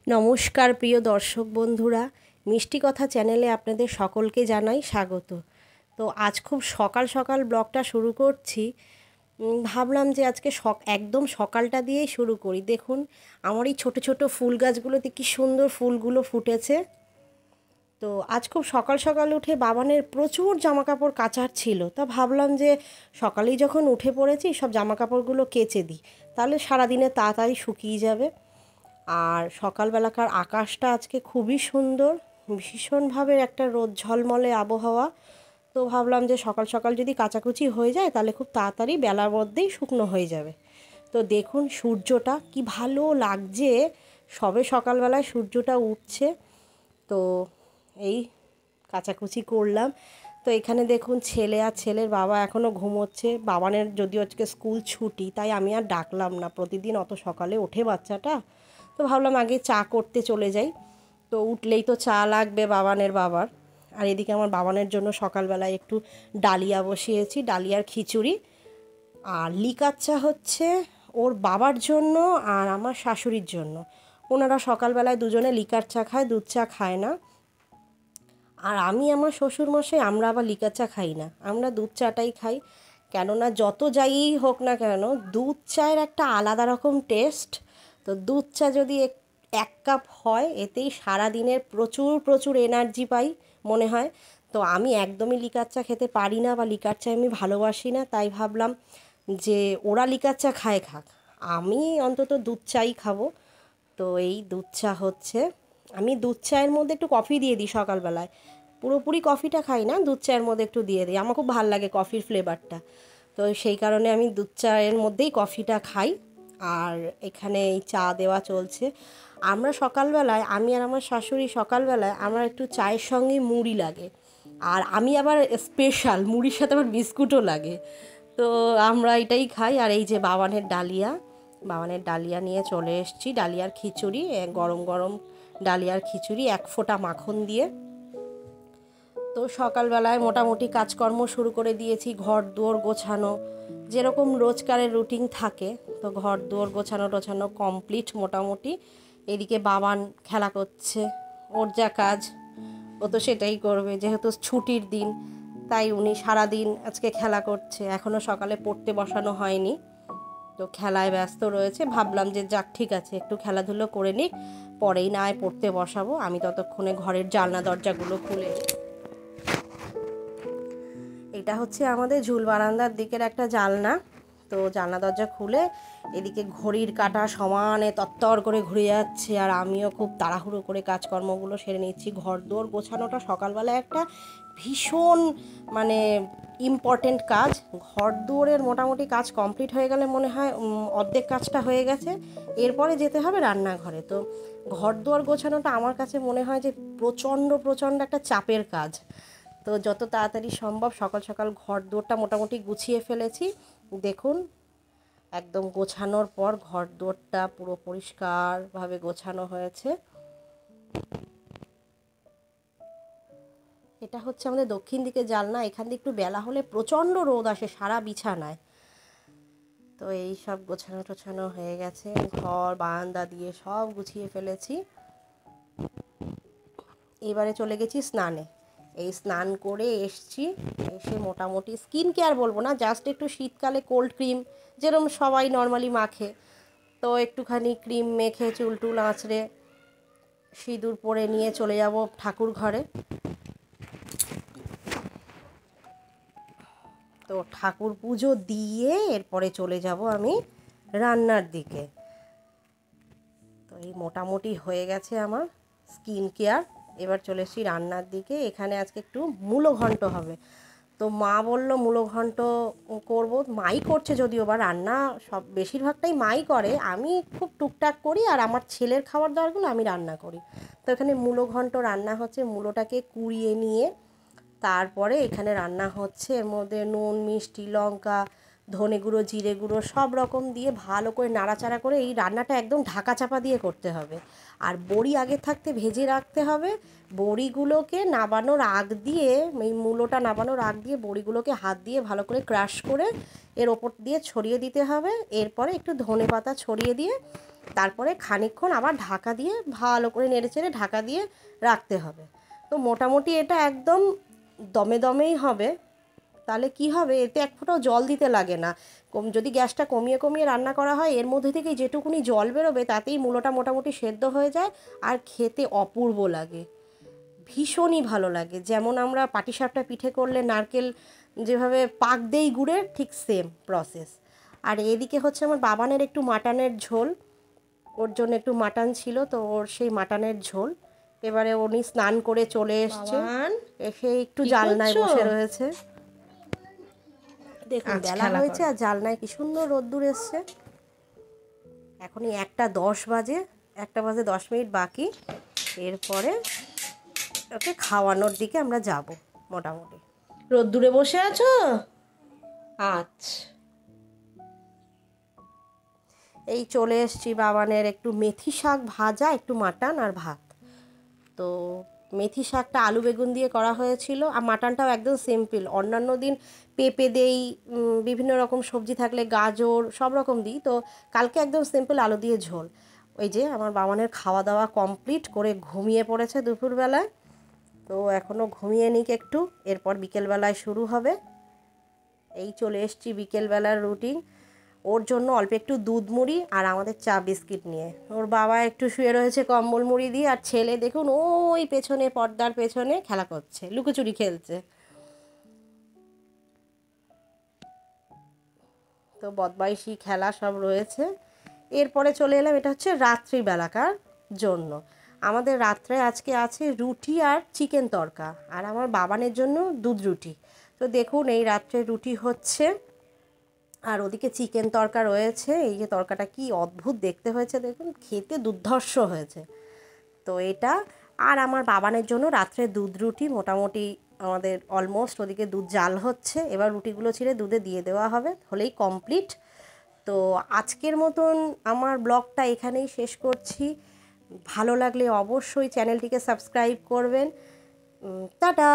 নমস্কার প্রিয় দর্শক বন্ধুরা, মিষ্টি কথা চ্যানেলে আপনাদের সকলকে জানাই স্বাগত। তো আজ খুব সকাল সকাল ব্লগটা শুরু করছি। ভাবলাম যে আজকে একদম সকালটা দিয়েই শুরু করি। দেখুন আমার এই ছোটো ছোটো ফুল গাছগুলোতে কী সুন্দর ফুলগুলো ফুটেছে। তো আজ খুব সকাল সকাল উঠে বাবানের প্রচুর জামাকাপড় কাচার ছিল, তা ভাবলাম যে সকালেই যখন উঠে পড়েছি সব জামাকাপড়গুলো কেচে দিই, তাহলে সারাদিনে তাড়াতাড়ি শুকিয়ে যাবে। আর সকালবেলাকার আকাশটা আজকে খুবই সুন্দর, ভীষণভাবে একটা রোদ ঝলমলে আবহাওয়া। তো ভাবলাম যে সকাল সকাল যদি কাচাকুচি হয়ে যায় তাহলে খুব তাড়াতাড়ি বেলার মধ্যেই শুকনো হয়ে যাবে। তো দেখুন সূর্যটা কি ভালো লাগছে, সবে সকালবেলায় সূর্যটা উঠছে। তো এই কাচাকুচি করলাম। তো এখানে দেখুন ছেলে আর ছেলের বাবা এখনও ঘুমোচ্ছে। বাবানের যদিও আজকে স্কুল ছুটি, তাই আমি আর ডাকলাম না, প্রতিদিন অত সকালে ওঠে বাচ্চাটা। তো ভাবলাম আগে চা করতে চলে যাই। তো উঠলেই তো চা লাগবে বাবানের বাবার। আর এদিকে আমার বাবানের জন্য সকালবেলায় একটু ডালিয়া বসিয়েছি, ডালিয়ার খিচুড়ি। আর লিকার চা হচ্ছে ওর বাবার জন্য আর আমার শাশুড়ির জন্য। ওনারা সকালবেলায় দুজনে লিকার চা খায়, দুধ চা খায় না। আর আমি আমার শ্বশুরমশাই আমরা আবার লিকার চা খাই না, আমরা দুধ চাটাই খাই। কেননা যত যাই হোক না কেন দুধ চায়ের একটা আলাদা রকম টেস্ট। তো দুধ চা যদি এক কাপ হয় এতেই সারা দিনের প্রচুর প্রচুর এনার্জি পাই মনে হয়। তো আমি একদমই লিকার চা খেতে পারি না, বা লিকার চা আমি ভালোবাসি না, তাই ভাবলাম যে ওরা লিকার চা খায় খাক, আমি অন্তত দুধ চাই খাবো। তো এই দুধ চা হচ্ছে, আমি দুধ চায়ের মধ্যে একটু কফি দিয়ে দিই সকালবেলায়। পুরোপুরি কফিটা খাই না, দুধ চায়ের মধ্যে একটু দিয়ে দিই, আমার খুব ভালো লাগে কফির ফ্লেভারটা। তো সেই কারণে আমি দুধ চায়ের মধ্যেই কফিটা খাই। আর এখানে এই চা দেওয়া চলছে। আমরা সকালবেলায়, আমি আর আমার শাশুড়ি সকালবেলায় আমার একটু চায়ের সঙ্গে মুড়ি লাগে। আর আমি আবার স্পেশাল মুড়ির সাথে আবার বিস্কুটও লাগে। তো আমরা এটাই খাই। আর এই যে বাবানের ডালিয়া নিয়ে চলে এসেছি, ডালিয়ার খিচুড়ি, গরম গরম ডালিয়ার খিচুড়ি, এক ফোঁটা মাখন দিয়ে। তো সকালবেলায় মোটামুটি কাজকর্ম শুরু করে দিয়েছি, ঘর দুয়ার গোছানো, যেরকম রোজকারের রুটিন থাকে। তো ঘর দুয়ার গোছানো টোছানো কমপ্লিট মোটামুটি। এদিকে বাবান খেলা করছে, ওর যা কাজ ও তো সেটাই করবে, যেহেতু ছুটির দিন তাই উনি সারাদিন আজকে খেলা করছে। এখনও সকালে পড়তে বসানো হয়নি, তো খেলায় ব্যস্ত রয়েছে। ভাবলাম যে যাক ঠিক আছে, একটু খেলাধুলো করে নিক, পরেই না হয় পড়তে বসাবো। আমি ততক্ষণে ঘরের জানলা দরজাগুলো খুলে নিই। এটা হচ্ছে আমাদের ঝুল বারান্দার দিকের একটা জানলা। তো জানলা দরজা খুলে এদিকে ঘড়ির কাঁটা সমানে তত্তর করে ঘুরে যাচ্ছে, আর আমিও খুব তাড়াহুড়ো করে কাজকর্মগুলো সেরে নিচ্ছি। ঘর দোর গোছানোটা সকালবেলায় একটা ভীষণ মানে ইম্পর্টেন্ট কাজ। ঘর দুয়ারের মোটামুটি কাজ কমপ্লিট হয়ে গেলে মনে হয় অর্ধেক কাজটা হয়ে গেছে। এরপরে যেতে হবে রান্নাঘরে। তো ঘর দুয়ার গোছানোটা আমার কাছে মনে হয় যে প্রচণ্ড প্রচণ্ড একটা চাপের কাজ। তো যত তাড়াতাড়ি সম্ভব সকাল সকাল ঘর দুয়ারটা মোটামুটি গুছিয়ে ফেলেছি। দেখুন একদম গোছানোর পর ঘর দুয়ারটা পুরো পরিষ্কারভাবে গোছানো হয়েছে। এটা হচ্ছে আমাদের দক্ষিণ দিকে জানলা, এখান দিয়ে একটু বেলা হলে প্রচণ্ড রোদ আসে সারা বিছানায়। তো এই সব গোছানো টোছানো হয়ে গেছে, ঘর বারান্দা দিয়ে সব গুছিয়ে ফেলেছি। এবারে চলে গেছি স্নানে। এই স্নান করে এসছি, এসে মোটামুটি স্কিন কেয়ার বলবো না, জাস্ট একটু শীতকালে কোল্ড ক্রিম যেরকম সবাই নর্মালি মাখে, তো একটুখানি ক্রিম মেখে চুল টুল আঁচড়ে সিঁদুর পরে নিয়ে চলে যাব ঠাকুর ঘরে। তো ঠাকুর পুজো দিয়ে এরপরে চলে যাব আমি রান্নার দিকে। তো এই মোটামুটি হয়ে গেছে আমার স্কিন কেয়ার। এবার চলে এসেছি রান্নার দিকে। এখানে আজকে একটু মূলো ঘন্ট হবে। তো মা বলল মূলো ঘন্ট করব, মাই করছে যদিও, বা রান্না সব বেশিরভাগটাই মাই করে, আমি খুব টুকটাক করি, আর আমার ছেলের খাবার দাবারগুলো আমি রান্না করি। তো এখানে মূলো ঘন্ট রান্না হচ্ছে, মূলোটাকে কুড়িয়ে নিয়ে তারপরে এখানে রান্না হচ্ছে। এর মধ্যে নুন মিষ্টি লঙ্কা ধনে গুঁড়ো জিরে গুঁড়ো সব রকম দিয়ে ভালো করে নাড়াচাড়া করে এই রান্নাটা একদম ঢাকা চাপা দিয়ে করতে হবে। আর বড়ি আগে থাকতে ভেজে রাখতে হবে। বড়িগুলোকে নাবানোর আগ দিয়ে, এই মূলোটা নাবানোর আগ দিয়ে বড়িগুলোকে হাত দিয়ে ভালো করে ক্রাশ করে এর ওপর দিয়ে ছড়িয়ে দিতে হবে। এরপরে একটু ধনে পাতা ছড়িয়ে দিয়ে তারপরে খানিকক্ষণ আবার ঢাকা দিয়ে ভালো করে নেড়েচেড়ে ঢাকা দিয়ে রাখতে হবে। তো মোটামুটি এটা একদম দমে দমেই হবে। তাহলে কি হবে, এতে এক ফোঁটাও জল দিতে লাগে না। যদি গ্যাসটা কমিয়ে কমিয়ে রান্না করা হয়, এর মধ্যে থেকে যেটুকুনি জল বেরোবে তাতেই মূলোটা মোটামুটি সেদ্ধ হয়ে যায় আর খেতে অপূর্ব লাগে, ভীষণই ভালো লাগে। যেমন আমরা পাটিসাপটা পিঠে করলে নারকেল যেভাবে পাক দেই গুড়ের, ঠিক সেম প্রসেস। আর এদিকে হচ্ছে আমার বাবানের একটু মাটনের ঝোল, ওর জন্য একটু মাটন ছিল, তো ওর সেই মাটনের ঝোল। এবারে উনি স্নান করে চলে এসছে, এসে একটু জালনায় বসে রয়েছে। দেখুন বেলা হয়েছে আর জালনায় কি সুন্দর রোদ্দুর এসছে। এখনই 1:10 বাজে, 1:10 বাকি। এরপরে ওকে খাওয়ানোর দিকে আমরা যাব। মোটামুটি রোদ্দুরে বসে আছো? আচ্ছা, এই চলে এসছি। বাবানের একটু মেথি শাক ভাজা, একটু মাটন আর ভাত। তো মেথি শাকটা আলু বেগুন দিয়ে করা হয়েছিল, আর মাটনটাও একদম সিম্পল। অন্যান্য দিন পেঁপে দেই, বিভিন্ন রকম সবজি থাকলে গাজর সব রকম দিই, তো কালকে একদম সিম্পল আলু দিয়ে ঝোল। ওই যে আমার বাবানের খাওয়া দাওয়া কমপ্লিট করে ঘুমিয়ে পড়েছে দুপুরবেলায়। তো এখনও ঘুমিয়ে নিক একটু, এরপর বিকেলবেলায় শুরু হবে। এই চলে এসছি বিকেলবেলার রুটিন। ওর জন্য অল্প একটু দুধ মুড়ি আর আমাদের চা বিস্কিট নিয়ে। ওর বাবা একটু শুয়ে রয়েছে কম্বল মুড়ি দিয়ে, আর ছেলে দেখুন ওই পেছনে পর্দার পেছনে খেলা করছে, লুকোচুরি খেলছে। তো বদমাইশি খেলা সব রয়েছে। এরপরে চলে এলাম, এটা হচ্ছে রাত্রিবেলাকার জন্য। আমাদের রাত্রে আজকে আছে রুটি আর চিকেন তরকা, আর আমার বাবানের জন্য দুধ রুটি। তো দেখুন এই রাত্রে রুটি হচ্ছে, আর ওদিকে চিকেন তরকা রয়েছে। এই যে তরকাটা কি অদ্ভুত দেখতে হয়েছে, দেখুন খেতে দুর্ধর্ষ হয়েছে। তো এটা, আর আমার বাবানের জন্য রাত্রে দুধ রুটি। মোটামুটি আমাদের অলমোস্ট ওদিকে দুধ জাল হচ্ছে, এবার রুটিগুলো ছিঁড়ে দুধে দিয়ে দেওয়া হবে, হলেই কমপ্লিট। তো আজকের মতন আমার ব্লগটা এখানেই শেষ করছি। ভালো লাগলে অবশ্যই চ্যানেলটিকে সাবস্ক্রাইব করবেন। টাটা।